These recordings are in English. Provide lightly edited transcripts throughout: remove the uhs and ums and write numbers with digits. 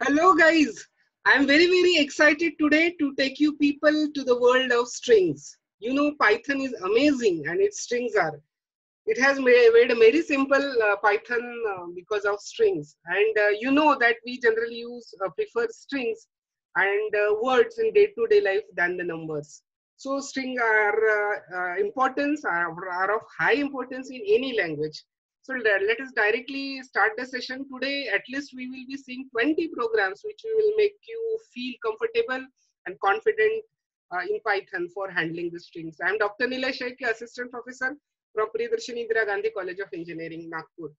Hello guys, I'm very excited today to take you people to the world of strings. You know Python is amazing and its strings are. It has made a very simple Python because of strings, and you know that we generally prefer strings and words in day-to-day life than the numbers. So strings are of high importance in any language. So let us directly start the session today. At least we will be seeing 20 programs which will make you feel comfortable and confident in Python for handling the strings. I am Dr. Nilesh Sheke, Assistant Professor from Priyadarshini Indira Gandhi College of Engineering, Nagpur.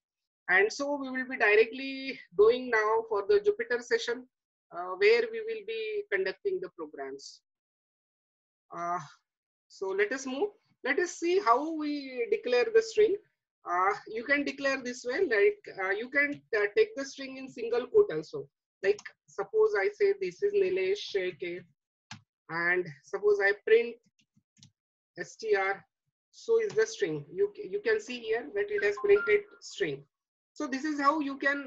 And so we will be directly going now for the Jupyter session where we will be conducting the programs. Uh, so let us move. Let us see how we declare the string. You can declare this way, like you can take the string in single quote also. Like suppose I say this is Nilesh Sheke, and suppose I print str, so is the string. You can see here that it has printed string. So this is how you can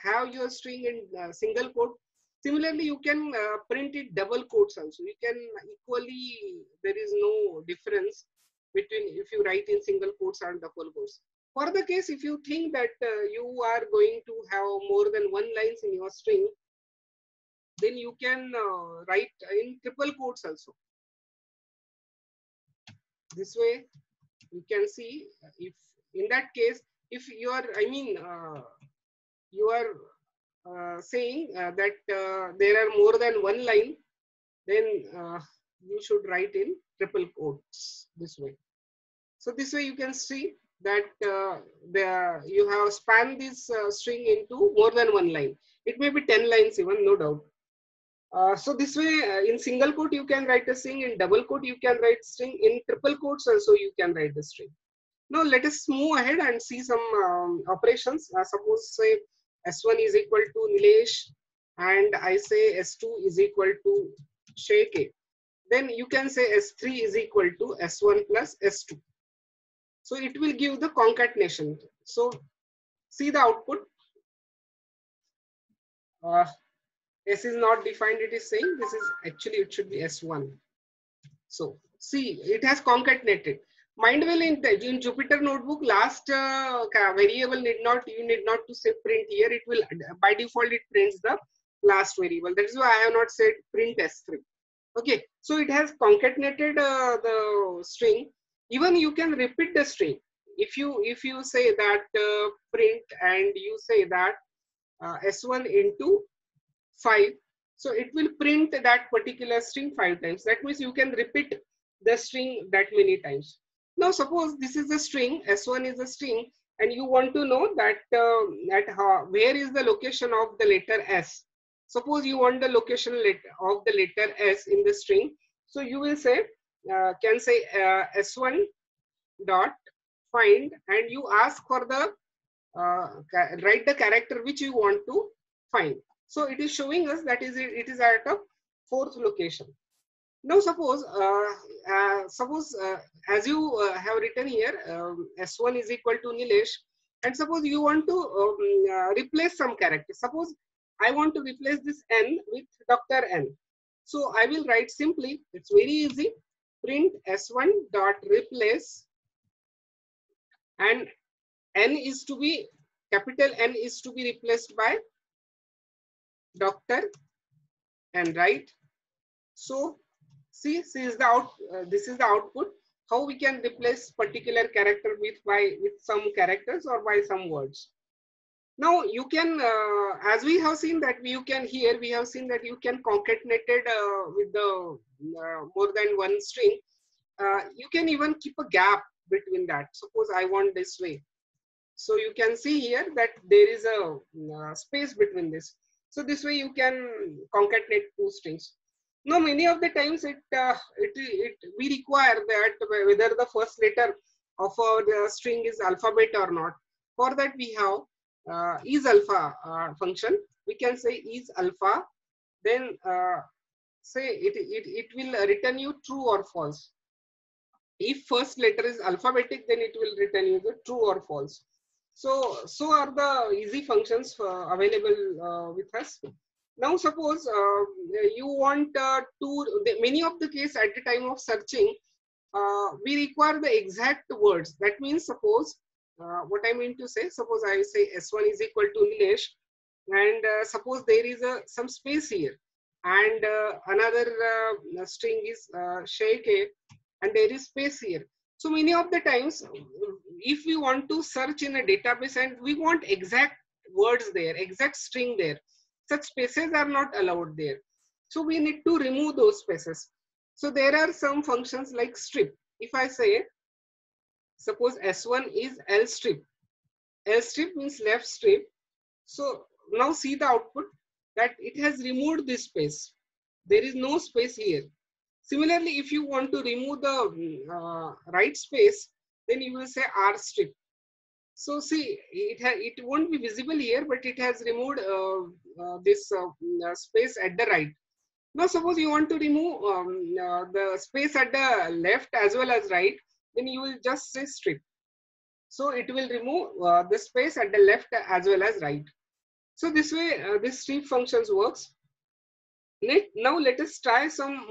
have your string in single quote. Similarly, you can print it double quotes also. You can equally, there is no difference between if you write in single quotes and double quotes. For the case, if you think that you are going to have more than one lines in your string, then you can write in triple quotes also. This way, you can see if in that case, if you are, you are saying that there are more than one line, then you should write in triple quotes this way. So this way you can see that you have spanned this string into more than one line. It may be 10 lines even, no doubt. So this way, in single quote you can write a string, in double quote you can write string, in triple quotes also you can write the string. Now let us move ahead and see some operations. Suppose say S1 is equal to Nilesh and I say S2 is equal to Sheke. Then you can say S3 is equal to S1 plus S2. So it will give the concatenation. So see the output. S is not defined, it is saying this is actually, it should be S1. So see, it has concatenated. Mind well, in Jupyter Notebook, last variable you need not to say print here. It will by default it prints the last variable. That is why I have not said print S3. Okay, so it has concatenated the string. Even you can repeat the string. If you say that print and you say that S1 into 5, so it will print that particular string 5 times. That means you can repeat the string that many times. Now suppose this is the string, S1 is a string, and you want to know that where is the location of the letter S. Suppose you want the location of the letter S in the string. So you will say, S1 dot find, and you ask for the, write the character which you want to find. So it is showing us that it is at a fourth location. Now suppose as you have written here, S1 is equal to Nilesh, and suppose you want to replace some character. Suppose I want to replace this N with Dr. N. So I will write simply, it's very easy, print S1 dot replace, and N is to be, capital N is to be replaced by Dr. N, right? So see is the this is the output, how we can replace particular character with some characters or by some words. Now you can, as we have seen that we have seen that you can concatenate it with the more than one string. You can even keep a gap between that. Suppose I want this way. So you can see here that there is a space between this. So this way you can concatenate two strings. Now many of the times we require that whether the first letter of our string is alphabet or not. For that we have is alpha function. We can say is alpha, then say it will return you true or false. If first letter is alphabetic, then it will return you the true or false. So are the easy functions available with us. Now suppose you want many of the case at the time of searching, we require the exact words. That means suppose, what I mean to say, suppose I say S1 is equal to Nilesh, and suppose there is some space here, and another string is Sheikh, and there is space here. So many of the times, if we want to search in a database and we want exact words there, exact string there, such spaces are not allowed there. So we need to remove those spaces. So there are some functions like strip. If I say, suppose S1 is L strip. L strip means left strip. So now see the output that it has removed this space. There is no space here. Similarly, if you want to remove the right space, then you will say R strip. So see, it won't be visible here, but it has removed this space at the right. Now suppose you want to remove the space at the left as well as right, then you will just say strip. So it will remove the space at the left as well as right. So this way this strip functions works. Now let us try some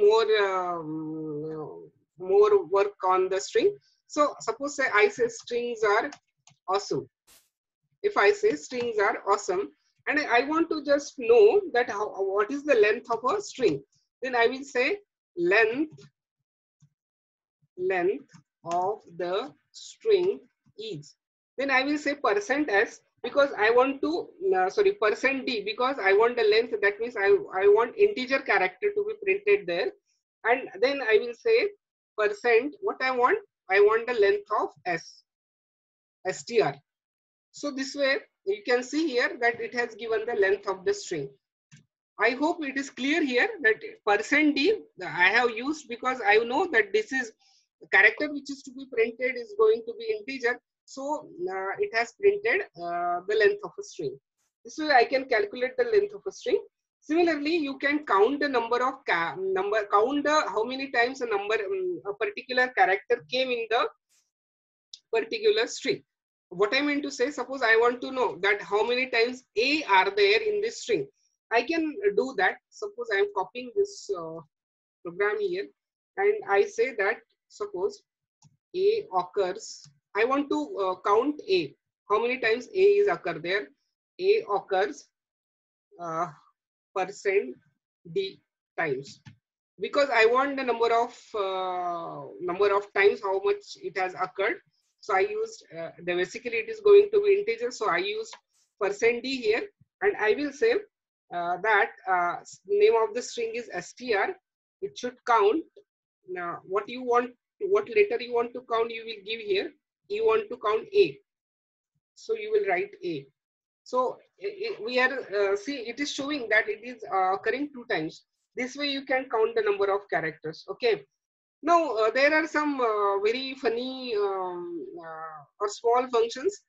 more work on the string. So suppose say I say strings are awesome. If I say strings are awesome, and I want to just know that what is the length of a string, then I will say length of the string is. Then I will say %s because I want to %d because I want the length. That means I want integer character to be printed there, and then I will say percent. What I want the length of str. So this way you can see here that it has given the length of the string. I hope it is clear here that %d I have used because I know that this is the character which is to be printed is going to be integer. So it has printed the length of a string. This way I can calculate the length of a string. Similarly, you can count the number of how many times a particular character came in the particular string. What I mean to say, suppose I want to know that how many times A are there in this string. I can do that. Suppose I am copying this program here, and I say that suppose A occurs. I want to count A. How many times A is occur there? A occurs %d times, because I want the number of times how much it has occurred. So I used basically it is going to be integer. So I used %d here, and I will say that name of the string is str. It should count. Now what letter you want to count, you will give here. You want to count A, so you will write A. So we are see, it is showing that it is occurring 2 times. This way you can count the number of characters. Okay. Now there are some very funny or small functions.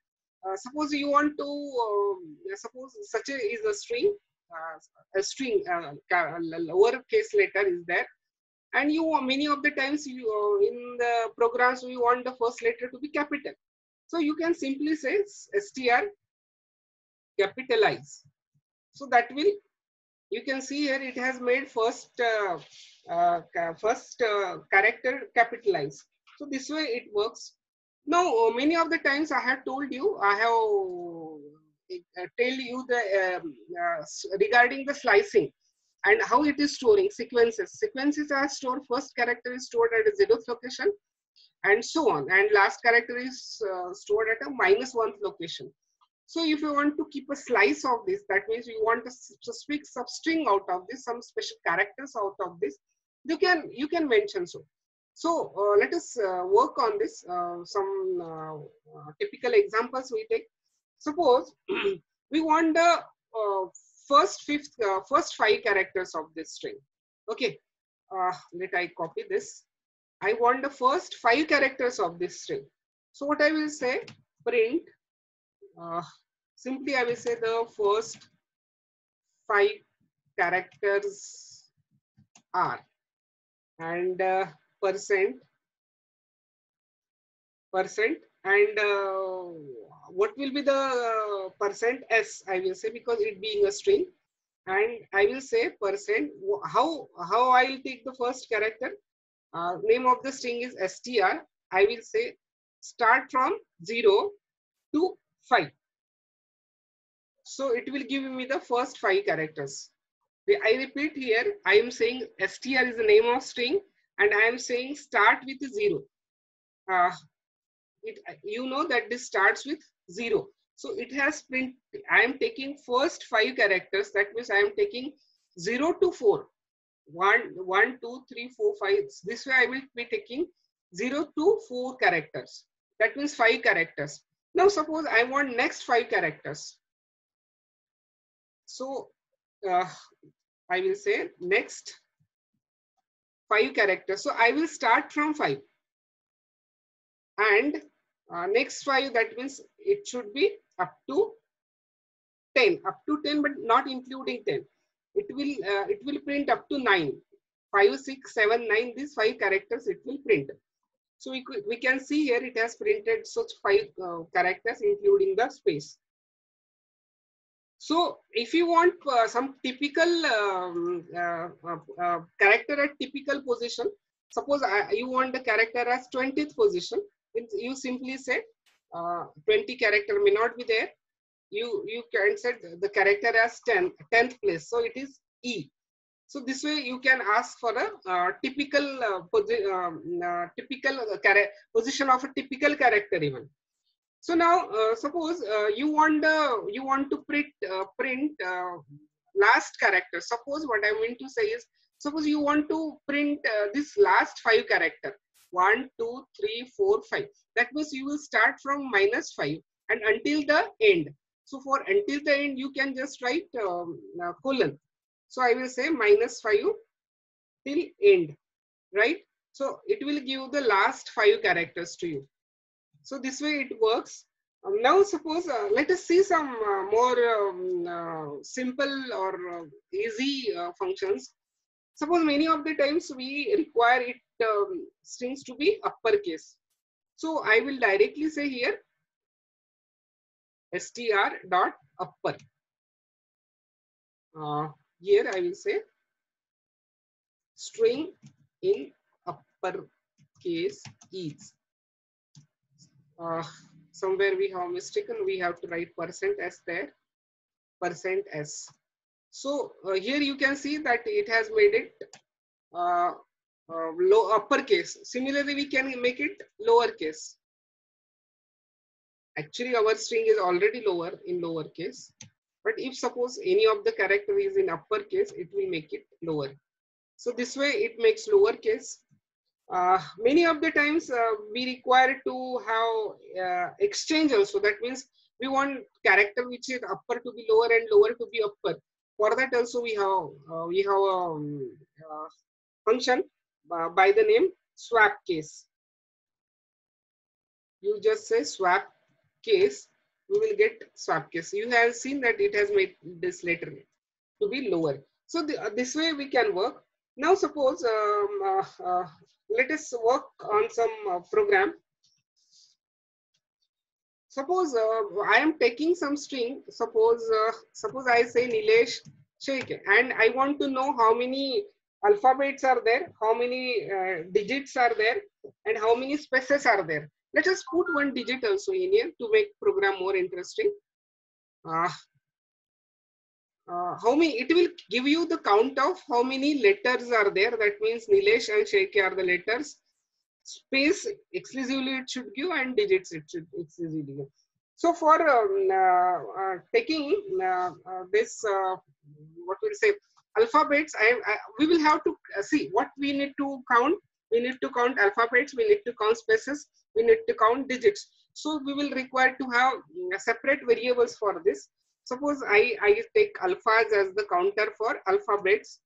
Suppose you want to suppose such is a string, lowercase letter is there, and you many of the times you in the programs we want the first letter to be capital. So you can simply say str capitalize. So that will, you can see here it has made first character capitalize. So this way it works. Now many of the times I have told you, I have tell you the regarding the slicing and how it is storing sequences. Sequences are stored, first character is stored at a 0th location and so on, and last character is stored at a -1th location. So if you want to keep a slice of this, that means you want a specific substring out of this, some special characters out of this, you can mention so. So let us work on this. Some typical examples we take. Suppose we want the first 5 characters of this string. Okay, let I copy this. I want the first 5 characters of this string. So what I will say, print. Simply I will say the first 5 characters are, and percent, and what will be the %s I will say, because it being a string, and I will say percent. How I will take the first character? Name of the string is str. I will say start from 0 to 5. So it will give me the first 5 characters. I repeat here, I am saying str is the name of string, and I am saying start with 0. You know that this starts with 0. So it has print. I am taking first 5 characters. That means I am taking 0 to 4. 1, 2, 3, 4, 5. This way I will be taking 0 to 4 characters. That means 5 characters. Now suppose I want next 5 characters. So I will say next 5 characters. So I will start from 5. And next 5, that means it should be up to 10. Up to 10, but not including 10. It will print up to 9. 5, 6, 7, 9. These 5 characters it will print. So we can see here it has printed such 5 characters including the space. So if you want some typical character at typical position, suppose you want the character as 20th position, you simply say 20 character may not be there. You can set the character as 10th place. So it is E. So this way you can ask for a typical position of a typical character even. So now suppose you want to print last character. Suppose what I mean to say is, suppose you want to print this last 5 character, 1, 2, 3, 4, 5. That means you will start from -5 and until the end. So for until the end you can just write colon. So I will say -5 till end, right? So it will give the last 5 characters to you. So this way it works. Now suppose let us see some more simple or easy functions. Suppose many of the times we require it strings to be uppercase. So I will directly say here str dot upper. Here I will say string in uppercase is. Somewhere we have mistaken, we have to write %s there, %s. So here you can see that it has made it low uppercase. Similarly, we can make it lowercase. Actually, our string is already lower in lowercase, but if suppose any of the character is in uppercase, it will make it lower. So this way it makes lowercase. Many of the times we require to have exchange also. That means we want character which is upper to be lower and lower to be upper. For that also we have a function by the name swap case. You just say swap case, we will get swap case. You have seen that it has made this letter to be lower. So this way we can work. Now suppose let us work on some program. Suppose I am taking some string. Suppose I say Nilesh Sheikh, and I want to know how many alphabets are there, how many digits are there, and how many spaces are there. Let us put one digit also in here to make program more interesting. How many, it will give you the count of how many letters are there. That means Nilesh and Sheikh are the letters. Space exclusively it should give, and digits it should exclusively give. So for taking this what we'll say alphabets, we will have to see what we need to count. We need to count alphabets, we need to count spaces, we need to count digits. So we will require to have separate variables for this. Suppose I take alphas as the counter for alphabets,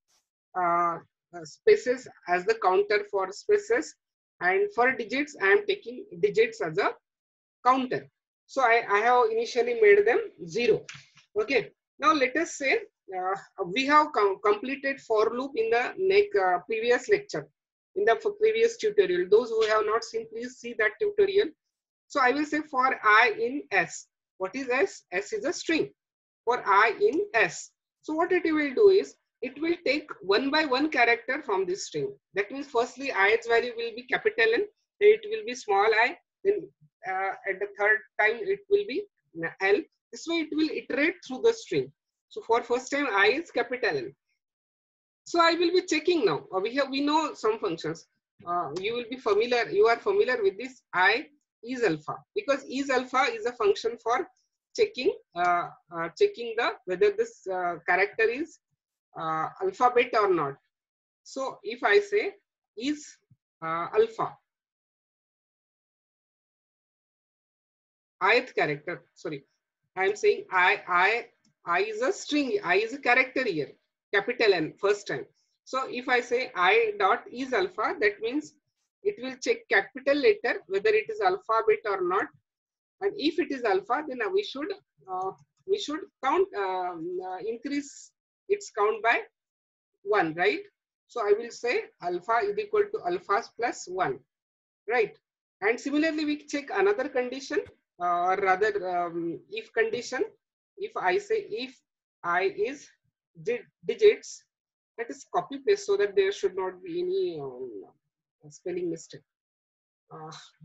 spaces as the counter for spaces, and for digits I am taking digits as a counter. So I have initially made them 0. Okay. Now let us say we have completed for loop in the previous lecture, in the previous tutorial. Those who have not seen, please see that tutorial. So I will say for I in S. What is S? S is a string. For I in S. So what it will do is, it will take one by one character from this string. That means firstly i's value will be capital N, then it will be small I, then at the third time it will be L. This way it will iterate through the string. So for first time I is capital N. So I will be checking now. We know some functions. You will be familiar. You are familiar with this I is alpha, because is alpha is a function for checking checking the whether this character is alphabet or not. So if I say is alpha, ith character. Sorry, I am saying I is a string. I is a character here. Capital N first time. So if I say I dot is alpha, that means it will check capital letter whether it is alphabet or not. And if it is alpha, then we should count increase its count by 1, right? So I will say alpha is equal to alphas plus 1, right? And similarly, we check another condition, or rather if condition. If I say if I is digits, that is copy paste so that there should not be any spelling mistake.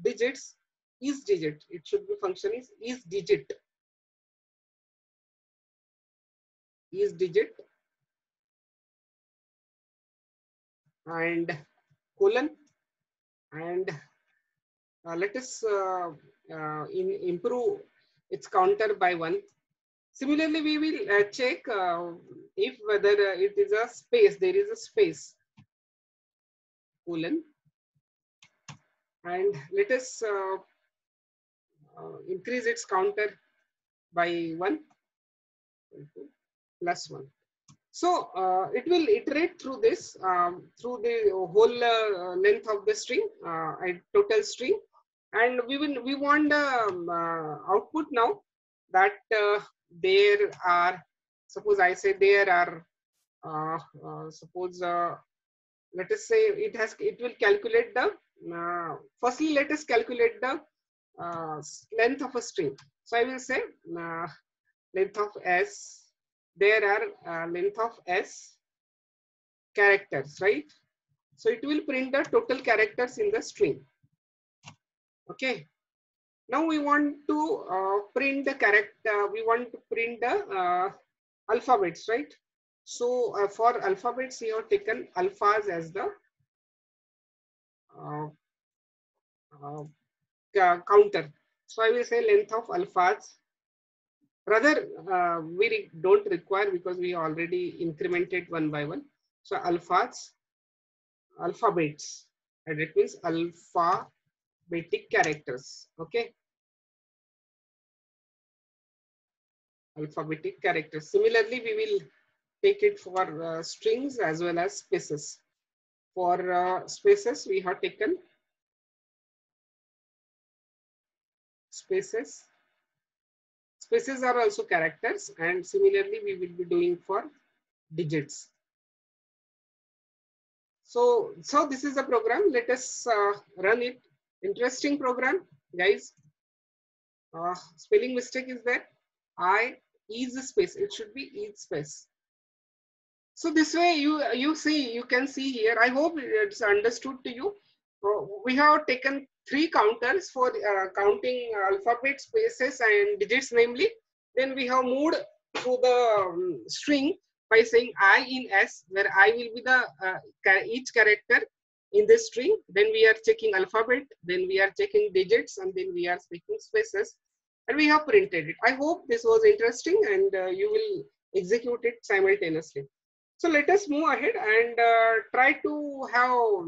Digits is digit. It should be function is digit. Is digit and colon, and let us improve its counter by 1. Similarly, we will check if whether it is a space, there is a space, colon, and let us increase its counter by 1, plus 1. So it will iterate through this, through the whole length of the string, total string, and we want output now that there are, suppose I say there are, suppose let us say it will calculate the, firstly let us calculate the length of a string. So I will say length of S, there are length of S characters, right? So it will print the total characters in the string. Okay. Now we want to print the character, we want to print the alphabets, right? So for alphabets, we have taken alphas as the counter. So I will say length of alphas. Rather, we don't require because we already incremented one by one. So alphas, alphabets, and it means alphabetic characters. Okay. Alphabetic characters. Similarly, we will take it for strings as well as spaces. For spaces, we have taken spaces. Spaces are also characters, and similarly, we will be doing for digits. So this is a program. Let us run it. Interesting program, guys. Spelling mistake is there. I is space. It should be is space. So this way you can see here. I hope it's understood to you. We have taken 3 counters for counting alphabet, spaces, and digits, namely. Then we have moved to the string by saying I in S, where I will be the each character in this string. Then we are checking alphabet, then we are checking digits, and then we are checking spaces, and we have printed it. I hope this was interesting, and you will execute it simultaneously. So let us move ahead and try to have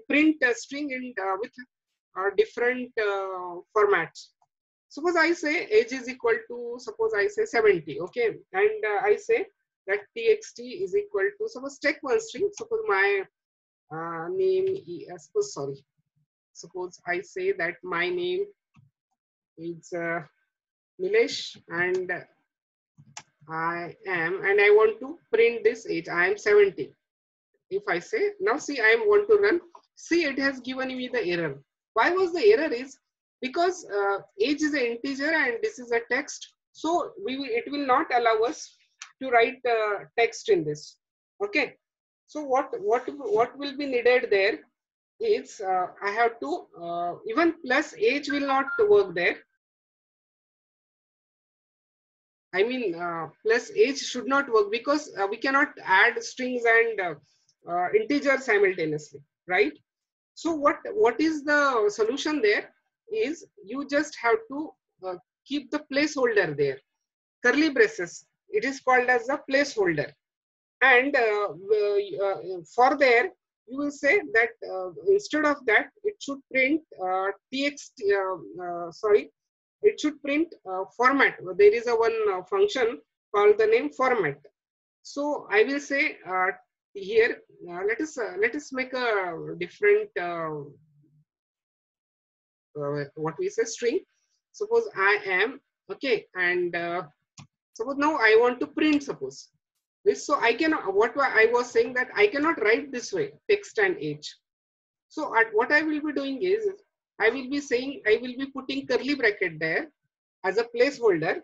print a string in with different formats. Suppose I say age is equal to, suppose I say 70, okay, and I say that txt is equal to, suppose take one string, suppose my name is, suppose I say that my name is Nilesh, and I am, and I want to print this age. I am 70. If I say, now see, I want to run. See, it has given me the error. Why was the error is because age is an integer and this is a text. So it will not allow us to write text in this. Okay, so what will be needed there is I have to even plus age will not work there. I mean plus age should not work because we cannot add strings and integers simultaneously, right? So what is the solution there is you just have to keep the placeholder there, curly braces. It is called as a placeholder, and for there you will say that instead of that it should print txt. Sorry, it should print format. There is a one function called the name format. So I will say here let us make a different what we say string. Suppose I am okay, and suppose now I want to print suppose this. So I can what I was saying that I cannot write this way text and age. So what I will be doing is I will be saying I will be putting curly bracket there as a placeholder,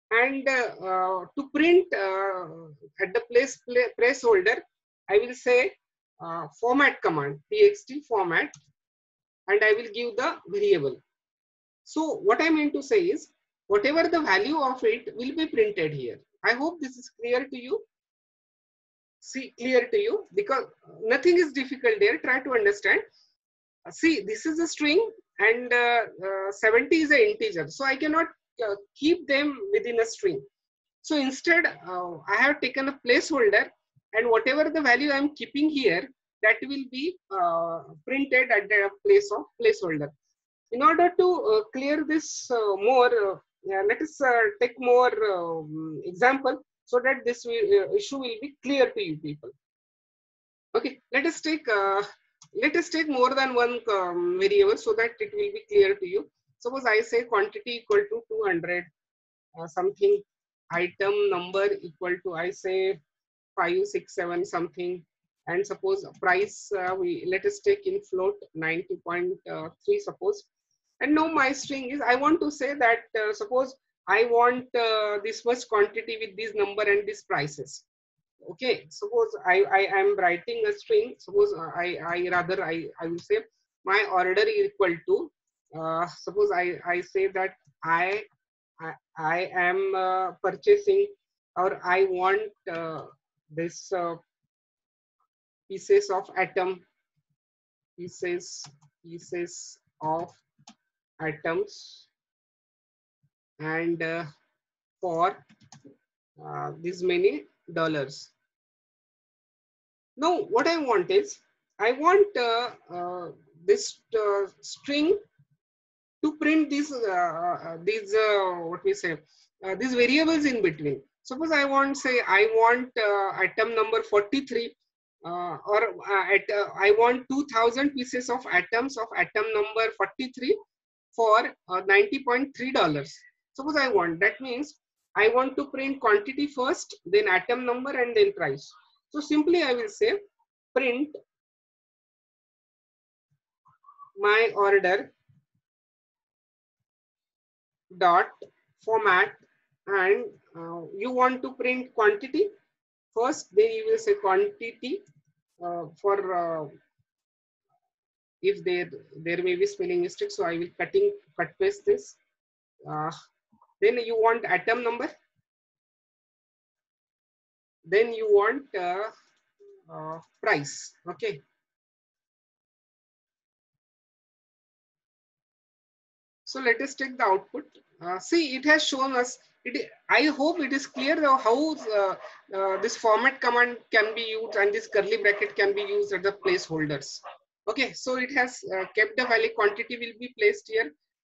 and to print at the placeholder I will say format command txt format, and I will give the variable. So what I mean to say is whatever the value of it will be printed here. I hope this is clear to you. See, clear to you, because nothing is difficult there. Try to understand. See, this is a string and 70 is an integer. So I cannot keep them within a string. So instead, I have taken a placeholder, and whatever the value I am keeping here, that will be printed at the place of placeholder. In order to clear this more, let us take more example so that this issue will be clear to you people. Okay, let us take more than one variable so that it will be clear to you. Suppose I say quantity equal to 200 something, item number equal to I say 567 something, and suppose price we let us take in float 90.3 suppose. And now my string is I want to say that suppose I want this much quantity with this number and these prices. Okay, suppose I am writing a string. Suppose I will say my order is equal to suppose I say that I am purchasing, or I want this pieces of atom, pieces of atoms, and for this many dollars. Now what I want is I want this string to print these what we say these variables in between. Suppose I want say I want atom number 43 or I want 2000 pieces of atoms of atom number 43 for $90.3. Suppose I want, that means I want to print quantity first, then atom number, and then price. So simply I will say print my order dot format, and you want to print quantity first, then you will say quantity for if there may be spelling mistake, so I will cut paste this. Then you want atom number, then you want price. Okay, so let us take the output. See, it has shown us it. I hope it is clear how this format command can be used and this curly bracket can be used as the placeholders. Okay, so it has kept the value, quantity will be placed here,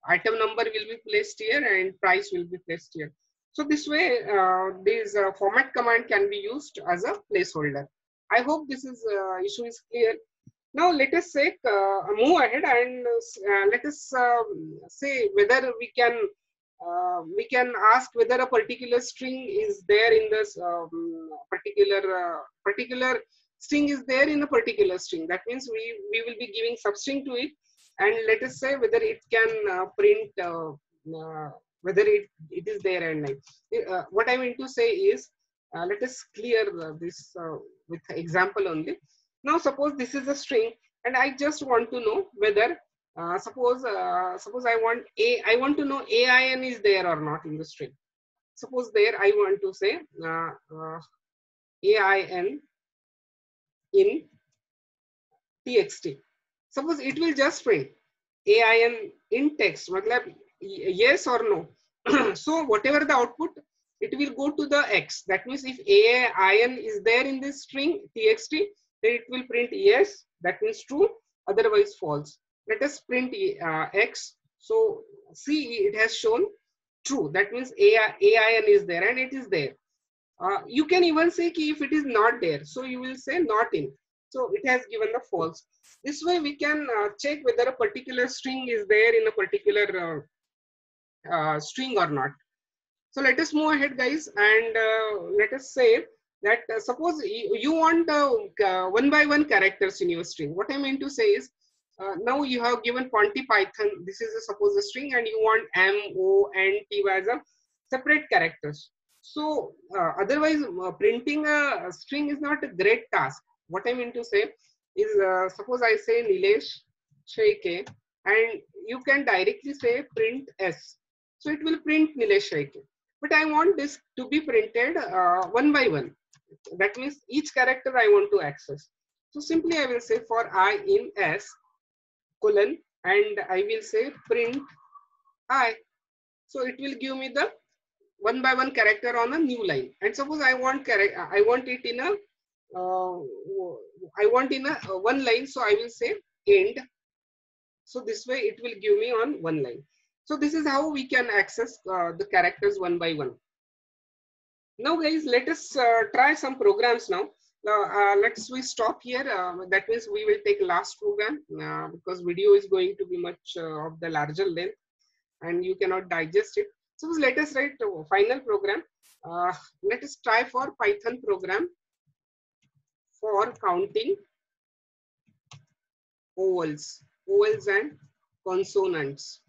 item number will be placed here, and price will be placed here. So this way, this format command can be used as a placeholder. I hope this is issue is clear. Now let us say move ahead and let us say whether we can ask whether a particular string is there in this particular string is there in a particular string. That means we will be giving substring to it, and let us say whether it can print whether it is there and not. What I mean to say is Let us clear this with example only. Now suppose this is a string and I just want to know whether suppose I want to know AIN is there or not in the string. Suppose there I want to say AIN in txt. Suppose it will just print AIN in text, matlab yes or no. So whatever the output, it will go to the X. That means if AIN is there in this string txt, then it will print yes, that means true, otherwise false. Let us print X. So see, it has shown true. That means AIN is there and it is there. You can even say if it is not there, so you will say not in. So it has given the false. This way we can check whether a particular string is there in a particular string or not. So let us move ahead, guys, and let us say that suppose you want one by one characters in your string. What I mean to say is, now you have given Ponty Python. This is suppose a string, and you want M, O, and T as a separate characters. So otherwise, printing a string is not a great task. What I mean to say is, suppose I say Nilesh Shaike, and you can directly say print S. So it will print Nilesh Shaike. But I want this to be printed one by one. That means each character I want to access. So simply I will say for I in S colon, and I will say print I. So it will give me the one by one character on a new line. And suppose I want it in a one line. So I will say end. So this way it will give me on one line. So this is how we can access the characters one by one. Now guys, let us try some programs now. We stop here. That means we will take last program because video is going to be much of the larger length and you cannot digest it. So let us write a final program. Let us try for Python program for counting vowels and consonants.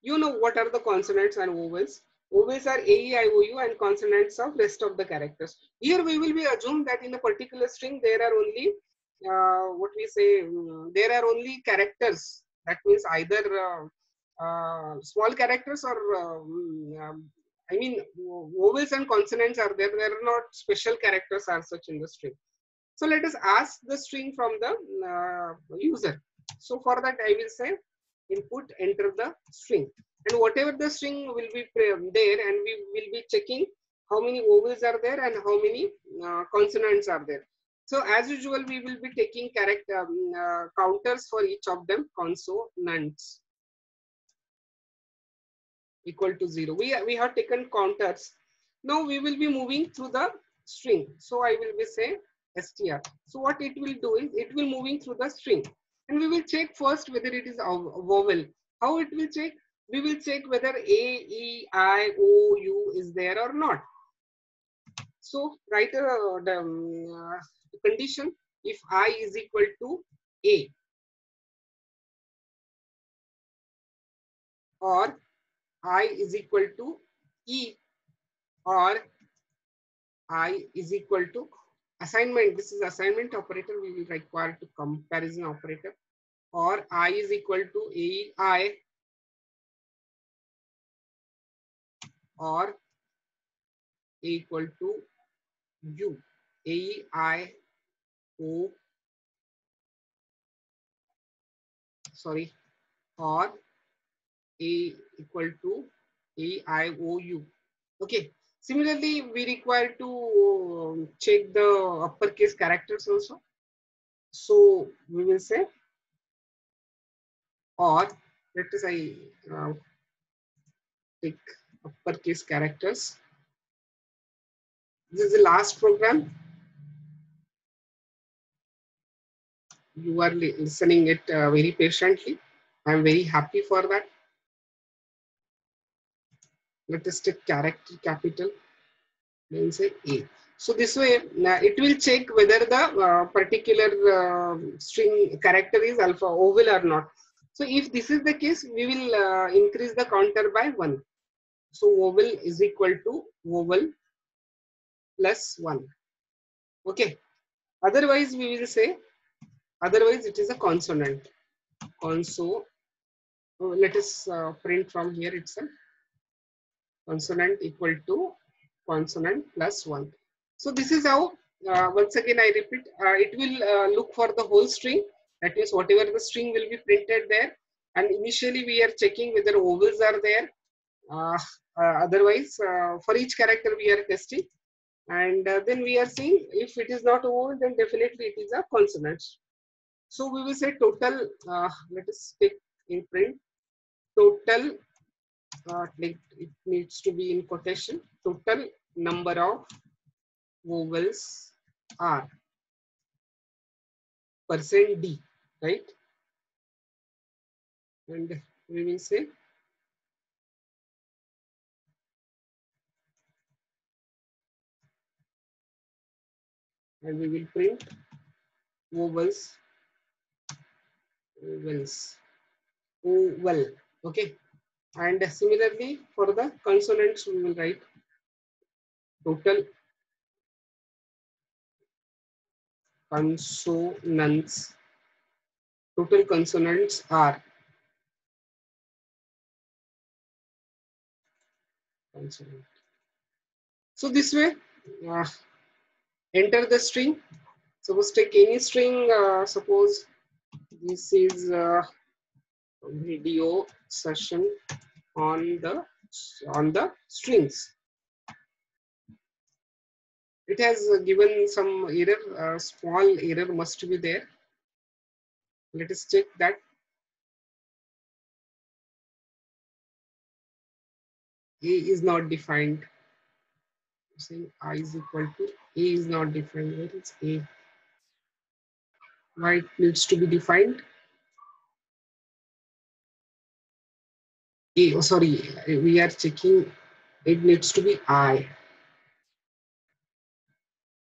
You know what are the consonants and vowels? Vowels are A, E, I, O, U, and consonants of rest of the characters. Here we will be assumed that in a particular string there are only there are only characters. That means either small characters or vowels and consonants are there. There are not special characters as such in the string. So let us ask the string from the user. So for that I will say input enter the string, and whatever the string will be there, and we will be checking how many vowels are there and how many consonants are there. So as usual we will be taking character counters for each of them. Consonants equal to 0. We have taken counters. Now we will be moving through the string. So I will be say str. So what it will do is it will moving through the string, and we will check first whether it is a vowel. How it will check? We will check whether A, E, I, O, U is there or not. So write the condition if I is equal to A or I is equal to E or I is equal to assignment. This is assignment operator. We will require to comparison operator, or I is equal to AI or A equal to U. AI O, sorry, or A equal to AIOU. Okay. Similarly, we require to check the uppercase characters also. So we will say, or let us say take uppercase characters. This is the last program. You are listening it very patiently. I am very happy for that. Let us take character capital. Then say A. So this way it will check whether the particular string character is alpha vowel or not. So if this is the case, we will increase the counter by 1. So vowel is equal to vowel plus 1. Okay. Otherwise, we will say, otherwise it is a consonant. Conso. Let us print from here itself. Consonant equal to consonant plus 1. So this is how, once again I repeat, it will look for the whole string. That means whatever the string will be printed there. And initially we are checking whether vowels are there. Otherwise, for each character we are testing. And then we are seeing if it is not a vowel, then definitely it is a consonant. So we will say total, let us take in print, total, like it needs to be in quotation, total number of vowels are %d, right? And we will say and we will print vowels, vowel, okay. And similarly for the consonants we will write total consonants, total consonants are consonant. So this way, uh, enter the string. Suppose take any string. Suppose this is video session on the strings. It has given some error. Small error must be there. Let us check that. A is not defined. Saying I is equal to A is not defined. Where is A? Why it needs to be defined? A, oh, sorry, we are checking. It needs to be I.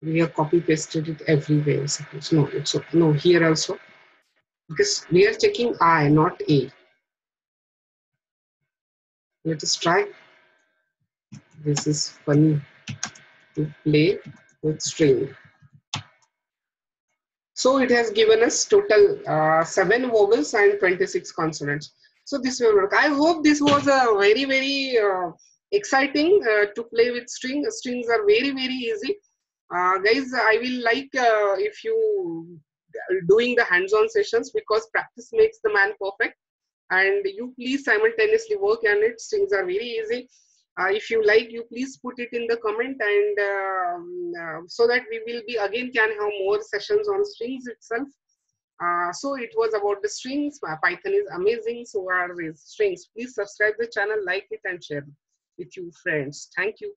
We have copy pasted it everywhere. Suppose no, it's no here also because we are checking I, not A. Let us try. This is funny to play with string. So it has given us total 7 vowels and 26 consonants. So this will work. I hope this was a very exciting to play with string. Strings are very easy. Guys, I will like if you doing the hands-on sessions because practice makes the man perfect. And you please simultaneously work on it. Strings are very easy. If you like, you please put it in the comment, and so that we will be again can have more sessions on strings itself. So it was about the strings. Python is amazing. So are these strings. Please subscribe the channel, like it, and share with your friends. Thank you.